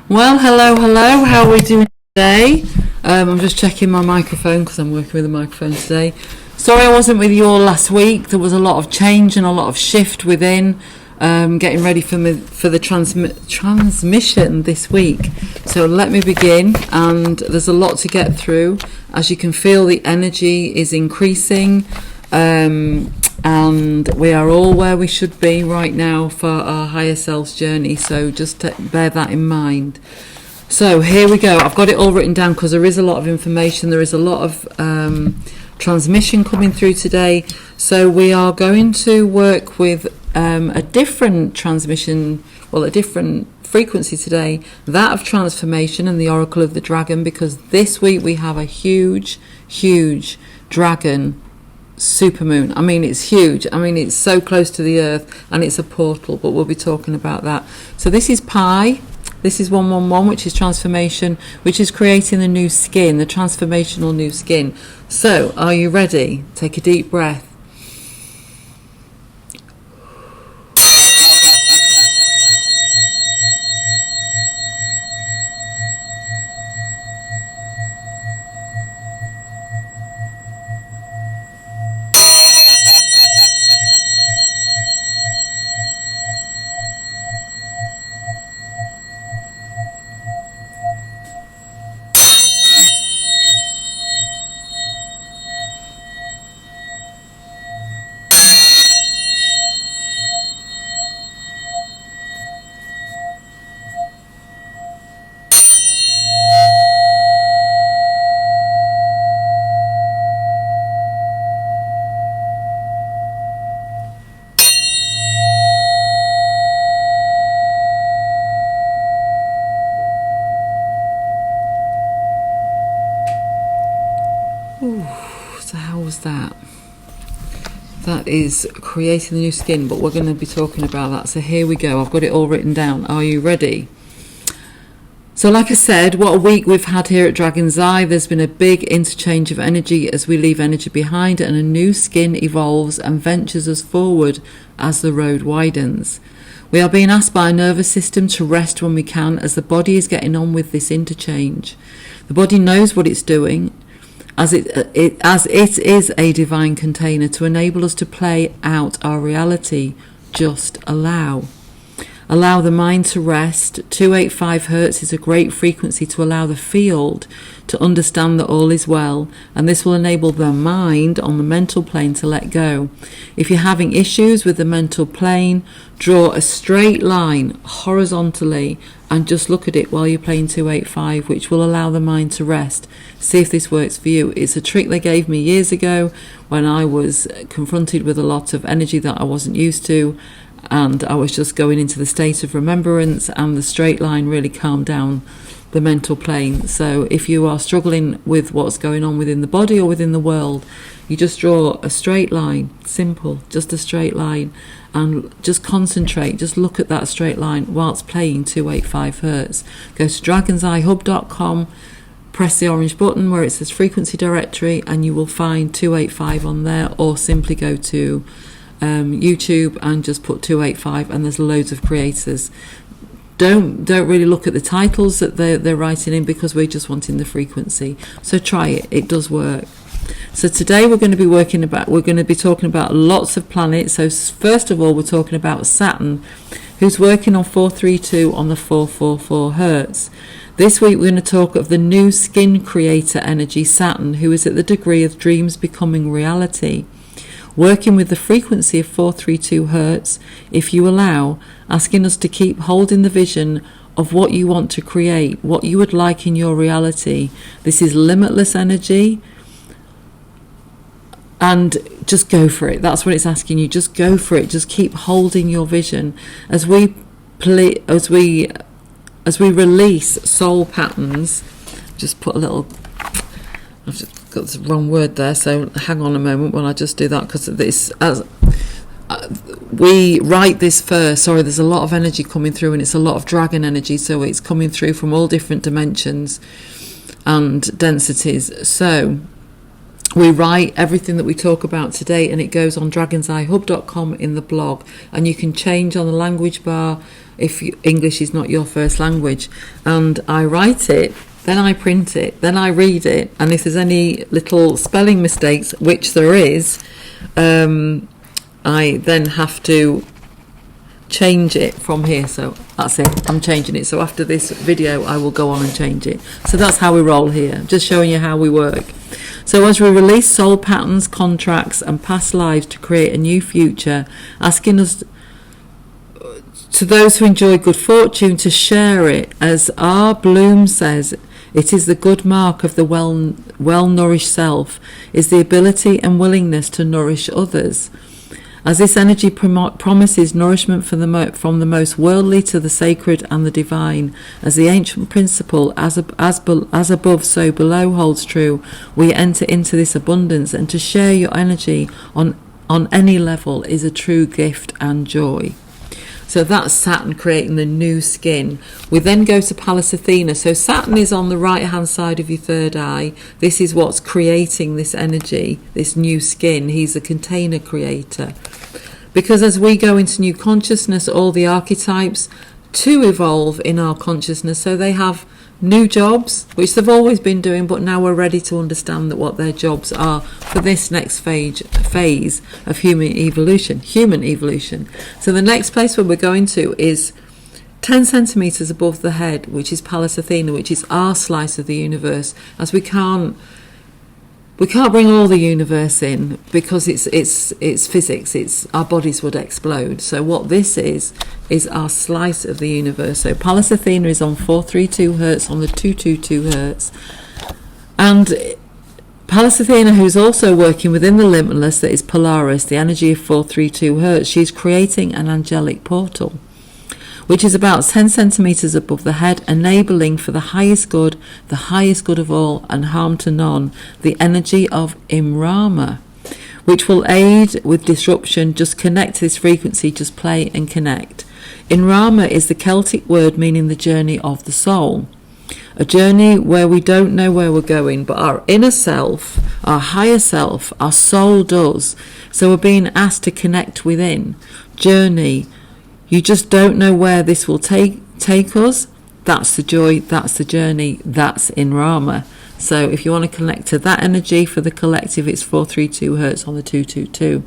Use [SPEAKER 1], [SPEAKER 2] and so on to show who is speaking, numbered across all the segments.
[SPEAKER 1] Well, hello. How are we doing today? I'm just checking my microphone because I'm working with a microphone today. Sorry I wasn't with you all last week. There was a lot of change and a lot of shift within. Getting ready for the transmission this week. So let me begin, and there's a lot to get through. As you can feel, the energy is increasing, and we are all where we should be right now for our higher selves journey. So just bear that in mind. So here we go. I've got it all written down because there is a lot of information. There is a lot of transmission coming through today. So we are going to work with a different transmission, well, a different frequency today, that of transformation and the oracle of the dragon, because this week we have a huge dragon supermoon. I mean, it's huge. I mean, it's so close to the earth, and it's a portal, but we'll be talking about that. So this is pi. This is 111, which is transformation, which is creating the new skin, the transformational new skin. So are you ready? Take a deep breath. So how was that? That is creating the new skin, but we're going to be talking about that. So here we go. I've got it all written down. Are you ready? So like I said, what a week we've had here at Dragon's Eye. There's been a big interchange of energy as we leave energy behind, and a new skin evolves and ventures us forward as the road widens. We are being asked by our nervous system to rest when we can, as the body is getting on with this interchange. The body knows what it's doing, as it is a divine container to enable us to play out our reality. Just allow the mind to rest. 285 hertz is a great frequency to allow the field to understand that all is well, and this will enable the mind on the mental plane to let go. If you're having issues with the mental plane, draw a straight line horizontally and just look at it while you're playing 285, which will allow the mind to rest. See if this works for you. It's a trick they gave me years ago when I was confronted with a lot of energy that I wasn't used to, and I was just going into the state of remembrance, and the straight line really calmed down the mental plane. So if you are struggling with what's going on within the body or within the world, you just draw a straight line, simple, just a straight line, and just concentrate, just look at that straight line whilst playing 285 hertz. Go to dragonseyehub.com, press the orange button where it says frequency directory, and you will find 285 on there, or simply go to YouTube and just put 285, and there's loads of creators. Don't really look at the titles that they're writing in, because we're just wanting the frequency. So try it. It does work. So today we're going to be talking about lots of planets. So first of all, we're talking about Saturn, who's working on 432 on the 444 hertz. This week we're going to talk of the new skin creator energy, Saturn, who is at the degree of dreams becoming reality. Working with the frequency of 432 hertz, if you allow, asking us to keep holding the vision of what you want to create, what you would like in your reality. This is limitless energy, and just go for it. That's what it's asking you. Just go for it. Just keep holding your vision. As we release soul patterns, just put a little, I've just got the wrong word there, so hang on a moment while I just do that, because this, we write this first. Sorry, there's a lot of energy coming through, and it's a lot of dragon energy, so it's coming through from all different dimensions and densities. So We write everything that we talk about today, and it goes on dragonseyehub.com in the blog, and you can change on the language bar if English is not your first language. And I write it, then I print it, then I read it, and if there's any little spelling mistakes, which there is, I then have to change it from here. So that's it, I'm changing it. So after this video I will go on and change it. So that's how we roll here, just showing you how we work. So as we release soul patterns, contracts and past lives to create a new future, asking us to those who enjoy good fortune to share it, as R. Bloom says, it is the good mark of the well-nourished self, is the ability and willingness to nourish others. As this energy promises nourishment from the most worldly to the sacred and the divine, as the ancient principle, as above, so below, holds true, we enter into this abundance, and to share your energy on any level is a true gift and joy. So that's Saturn creating the new skin. We then go to Pallas Athena. So Saturn is on the right hand side of your third eye. This is what's creating this energy, this new skin. He's a container creator. Because as we go into new consciousness, all the archetypes to evolve in our consciousness. So they have new jobs, which they've always been doing, but now we're ready to understand that what their jobs are for this next phase of human evolution. So the next place where we're going to is 10 centimeters above the head, which is Pallas Athena, which is our slice of the universe, as we can't bring all the universe in because it's physics. Our bodies would explode. So what this is our slice of the universe. So Pallas Athena is on 432 hertz, on the 222 hertz, and Pallas Athena, who's also working within the limitless, that is Polaris, the energy of 432 hertz. She's creating an angelic portal, which is about 10 centimeters above the head, enabling for the highest good of all, and harm to none, the energy of Imrama, which will aid with disruption. Just connect to this frequency, just play and connect. Imrama is the Celtic word meaning the journey of the soul. A journey where we don't know where we're going, but our inner self, our higher self, our soul does. So we're being asked to connect within. Journey. You just don't know where this will take us. That's the joy, that's the journey, that's in Rama. So if you want to connect to that energy for the collective, it's 432 hertz on the 222.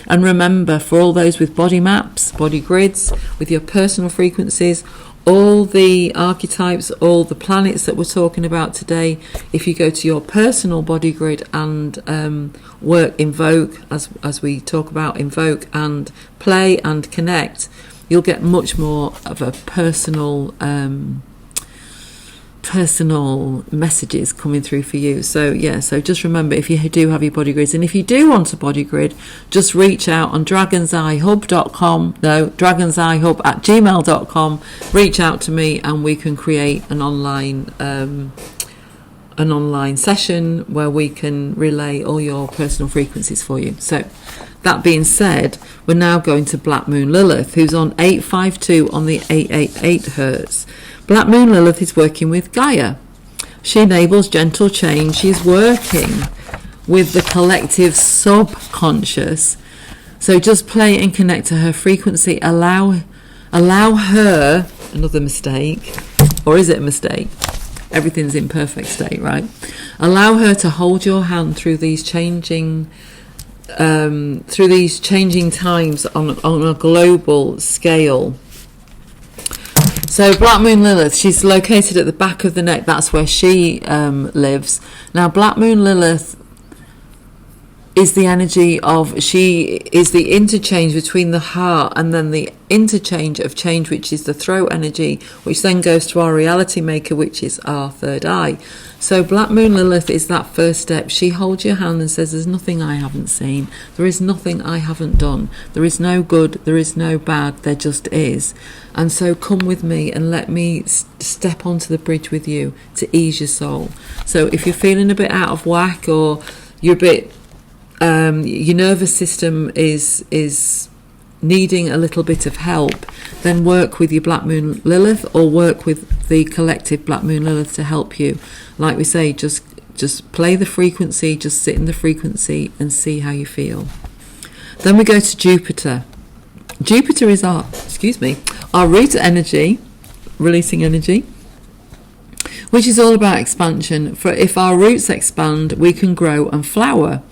[SPEAKER 1] And remember, for all those with body maps, body grids, with your personal frequencies, all the archetypes, all the planets that we're talking about today, if you go to your personal body grid and invoke, as we talk about, invoke and play and connect, you'll get much more of a personal messages coming through for you. So yeah, so just remember, if you do have your body grids, and if you do want a body grid, just reach out on dragonseyehub@gmail.com. reach out to me and we can create an online session where we can relay all your personal frequencies for you. So that being said, we're now going to Black Moon Lilith, who's on 852 on the 888 hertz. Black Moon Lilith is working with Gaia. She enables gentle change. She's working with the collective subconscious. So just play and connect to her frequency. Allow her, another mistake, or is it a mistake? Everything's in perfect state, right? Allow her to hold your hand through these changing times on a global scale. So Black Moon Lilith, she's located at the back of the neck. That's where she lives. Now Black Moon Lilith is the energy of, she is the interchange between the heart and then the interchange of change, which is the throat energy, which then goes to our reality maker, which is our third eye. So Black Moon Lilith is that first step. She holds your hand and says, there's nothing I haven't seen. There is nothing I haven't done. There is no good. There is no bad. There just is. And so come with me and let me step onto the bridge with you to ease your soul. So if you're feeling a bit out of whack, or you're a bit, your nervous system is needing a little bit of help, then work with your Black Moon Lilith, or work with the collective Black Moon Lilith to help you. Like we say, just Just play the frequency, just sit in the frequency and see how you feel. Then we go to Jupiter. Jupiter is our root energy, releasing energy, which is all about expansion. For if our roots expand, we can grow and flower.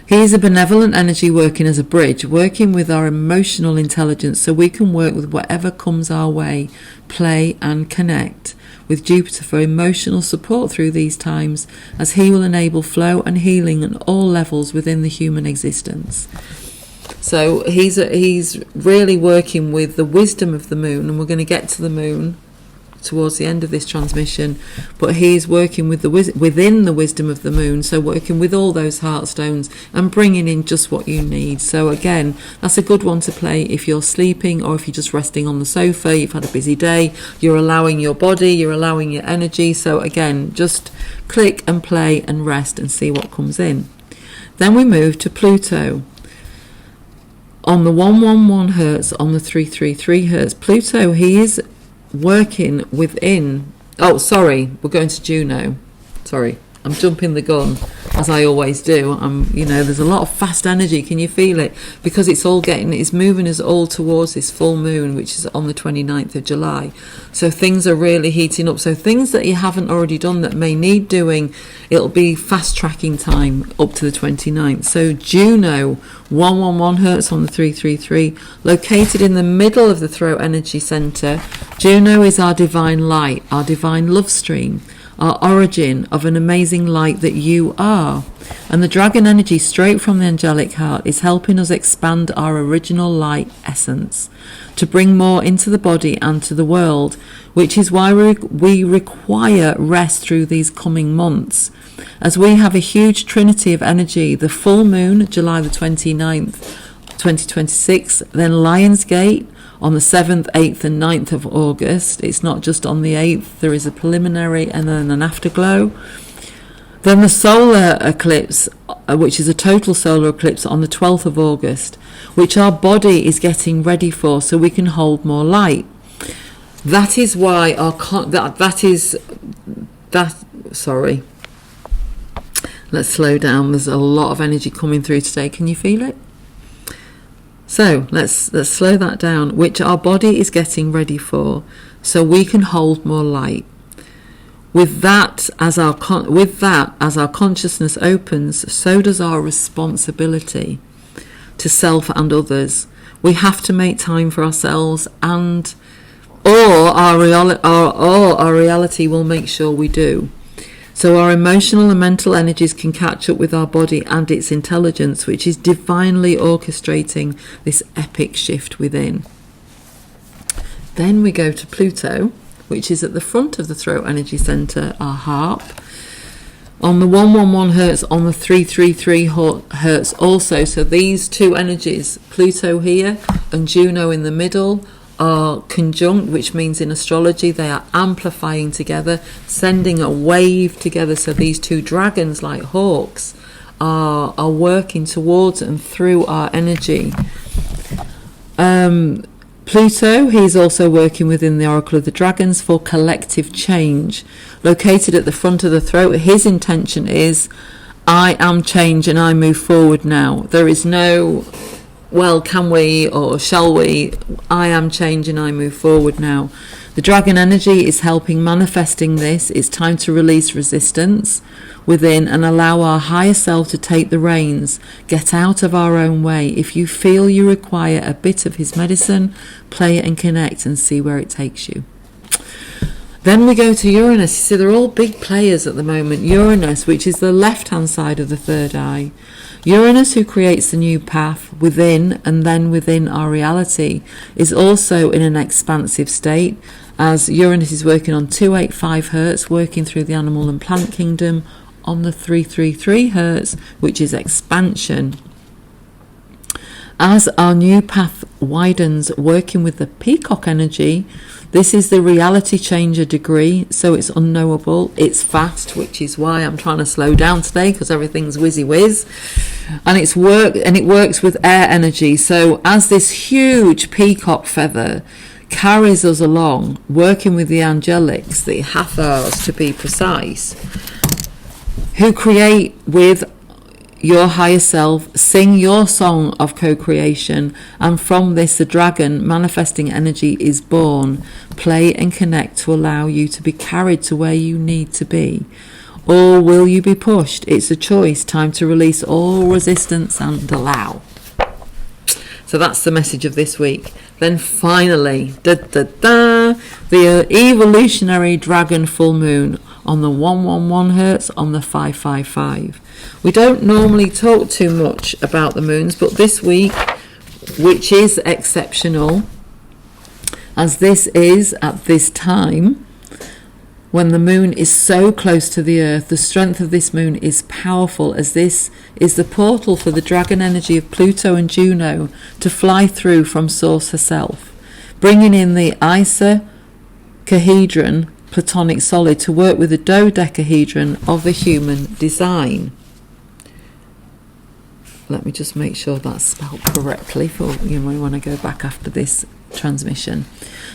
[SPEAKER 1] He is a benevolent energy working as a bridge, working with our emotional intelligence so we can work with whatever comes our way, play and connect with Jupiter for emotional support through these times, as he will enable flow and healing at all levels within the human existence. So he's really working with the wisdom of the moon, and we're going to get to the moon towards the end of this transmission, but he's working with within the wisdom of the moon, so working with all those heart stones and bringing in just what you need. So again, that's a good one to play if you're sleeping or if you're just resting on the sofa, you've had a busy day, you're allowing your body, you're allowing your energy. So again, just click and play and rest and see what comes in. Then we move to Pluto. On the 111 hertz, on the 333 hertz, Pluto, he is working within... Oh, sorry, we're going to Juno. Sorry, I'm jumping the gun, as I always do. There's a lot of fast energy. Can you feel it? Because it's moving us all towards this full moon, which is on the 29th of July. So things are really heating up. So things that you haven't already done that may need doing, it'll be fast tracking time up to the 29th. So Juno, 111 hertz on the 333, located in the middle of the throat energy center. Juno is our divine light, our divine love stream, our origin of an amazing light that you are. And the dragon energy straight from the angelic heart is helping us expand our original light essence to bring more into the body and to the world, which is why we require rest through these coming months, as we have a huge trinity of energy. The full moon, July the 29th, 2026, then Lionsgate on the 7th, 8th and 9th of August. It's not just on the 8th, there is a preliminary and then an afterglow. Then the solar eclipse, which is a total solar eclipse on the 12th of August, which our body is getting ready for so we can hold more light. That is why sorry. Let's slow down. There's a lot of energy coming through today. Can you feel it? So let's slow that down, which our body is getting ready for so we can hold more light. With that as our consciousness opens, so does our responsibility to self and others. We have to make time for ourselves, or our reality will make sure we do. So our emotional and mental energies can catch up with our body and its intelligence, which is divinely orchestrating this epic shift within. Then we go to Pluto, which is at the front of the throat energy center, our harp. On the 111 hertz, on the 333 hertz also. So these two energies, Pluto here and Juno in the middle, are conjunct, which means in astrology they are amplifying together, sending a wave together. So these two dragons, like hawks, are working towards and through our energy. Pluto, he's also working within the Oracle of the Dragons for collective change. Located at the front of the throat, his intention is, I am change and I move forward now. There is no, well, can we or shall we? I am change and I move forward now. The dragon energy is helping manifesting this. It's time to release resistance within and allow our higher self to take the reins, get out of our own way. If you feel you require a bit of his medicine, play it and connect and see where it takes you. Then we go to Uranus. You see, they're all big players at the moment. Uranus, which is the left-hand side of the third eye. Uranus, who creates the new path within and then within our reality, is also in an expansive state, as Uranus is working on 285 hertz, working through the animal and plant kingdom, on the 333 hertz, which is expansion. As our new path widens, working with the peacock energy, this is the reality changer degree, so it's unknowable, it's fast, which is why I'm trying to slow down today, because everything's whizzy whiz, and it works with air energy. So as this huge peacock feather carries us along, working with the angelics, the Hathars to be precise, who create with your higher self, sing your song of co-creation, and from this the dragon manifesting energy is born. Play and connect to allow you to be carried to where you need to be. Or will you be pushed? It's a choice. Time to release all resistance and allow. So that's the message of this week. Then finally, the evolutionary dragon full moon on the 111 hertz, on the 555. We don't normally talk too much about the moons, but this week, which is exceptional, as this is at this time, when the moon is so close to the earth, the strength of this moon is powerful, as this is the portal for the dragon energy of Pluto and Juno to fly through from source herself, bringing in the icosahedron platonic solid to work with the dodecahedron of the human design. Let me just make sure that's spelled correctly for you might want to go back after this transmission.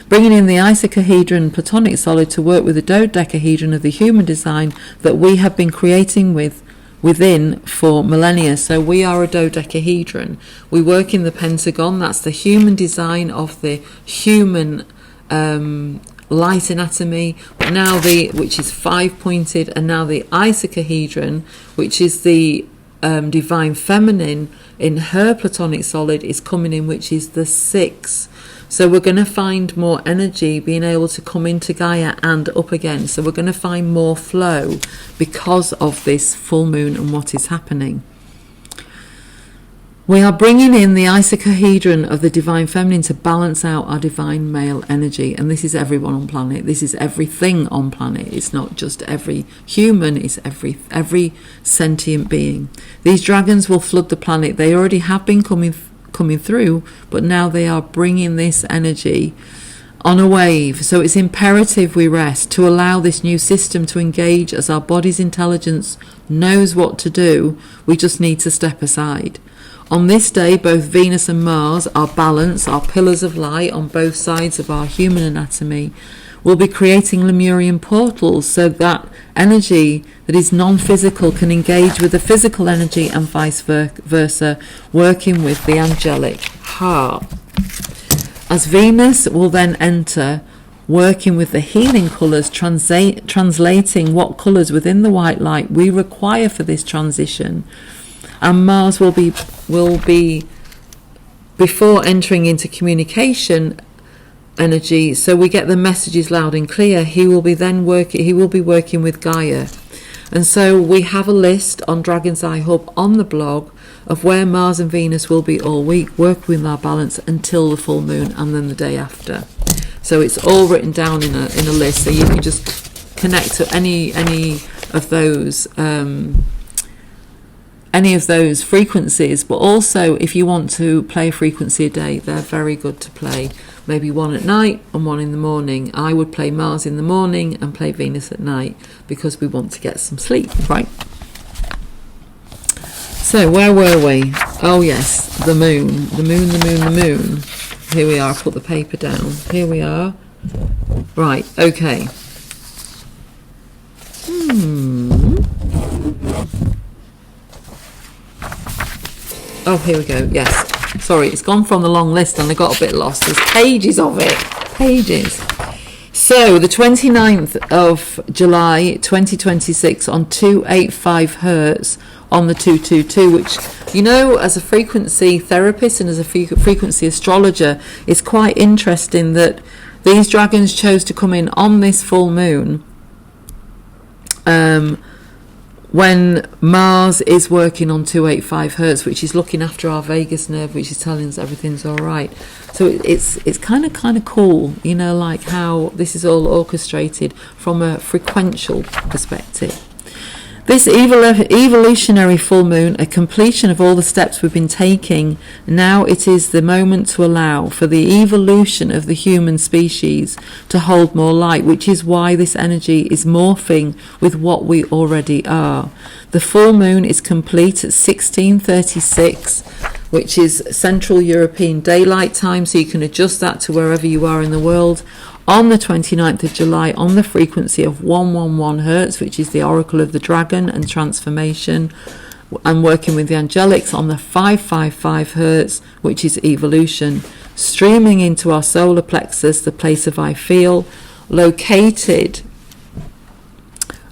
[SPEAKER 1] Bringing in the icosahedron platonic solid to work with the dodecahedron of the human design that we have been creating within for millennia. So we are a dodecahedron. We work in the pentagon. That's the human design of the human light anatomy, but now which is 5-pointed, and now the icosahedron, which is the divine feminine in her platonic solid, is coming in, which is the 6. So we're going to find more energy being able to come into Gaia and up again. So we're going to find more flow because of this full moon and what is happening. We are bringing in the icosahedron of the divine feminine to balance out our divine male energy. And this is everyone on planet. This is everything on planet. It's not just every human. It's every sentient being. These dragons will flood the planet. They already have been coming through, but now they are bringing this energy on a wave. So it's imperative we rest to allow this new system to engage, as our body's intelligence knows what to do. We just need to step aside. On this day, both Venus and Mars, our balance, our pillars of light on both sides of our human anatomy, will be creating Lemurian portals so that energy that is non-physical can engage with the physical energy and vice versa, working with the angelic heart. As Venus will then enter, working with the healing colours, translating what colours within the white light we require for this transition. And Mars will be before entering into communication energy, so we get the messages loud and clear. He will be working with Gaia. And so we have a list on Dragon's Eye Hub on the blog of where Mars and Venus will be all week, working with our balance until the full moon and then the day after. So it's all written down in a list, so you can just connect to any of those frequencies. But also, if you want to play a frequency a day, they're very good to play. Maybe one at night and one in the morning. I would play Mars in the morning and play Venus at night because we want to get some sleep, right? So where were we? Oh yes, the moon. Here we are. I put the paper down. Here we are. Right, okay. Oh, here we go. Yes. Sorry, it's gone from the long list and I got a bit lost. There's pages of it. Pages. So, the 29th of July 2026 on 285 hertz on the 222, which, you know, as a frequency therapist and as a frequency astrologer, it's quite interesting that these dragons chose to come in on this full moon when Mars is working on 285 hertz, which is looking after our vagus nerve, which is telling us everything's all right. So it's kind of cool, you know, like how this is all orchestrated from a frequential perspective. This evolutionary full moon, a completion of all the steps we've been taking, now it is the moment to allow for the evolution of the human species to hold more light, which is why this energy is morphing with what we already are. The full moon is complete at 16:36, which is Central European Daylight Time, so you can adjust that to wherever you are in the world, on the 29th of July on the frequency of 111 hertz, which is the oracle of the dragon and transformation. I'm working with the angelics on the 555 hertz, which is evolution, streaming into our solar plexus, the place of I feel, located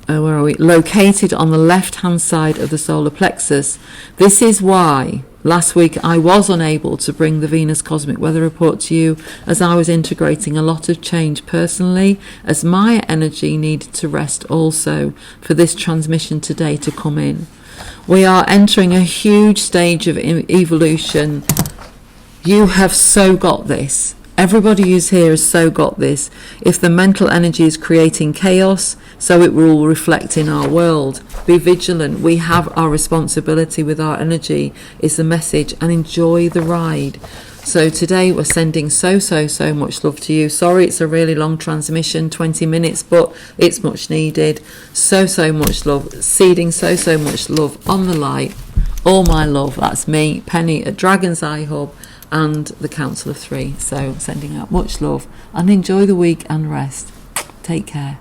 [SPEAKER 1] located on the left hand side of the solar plexus. This is why last week I was unable to bring the Venus Cosmic Weather Report to you, as I was integrating a lot of change personally, as my energy needed to rest also for this transmission today to come in. We are entering a huge stage of evolution. You have so got this. Everybody who's here has so got this. If the mental energy is creating chaos, so it will reflect in our world. Be vigilant. We have our responsibility with our energy, is the message, and enjoy the ride. So today we're sending so much love to you. Sorry it's a really long transmission, 20 minutes, but it's much needed. So much love. Seeding so much love on the light. All my love. That's me, Penny at dragonseyehub and the Council of Three. So sending out much love and enjoy the week and rest. Take care.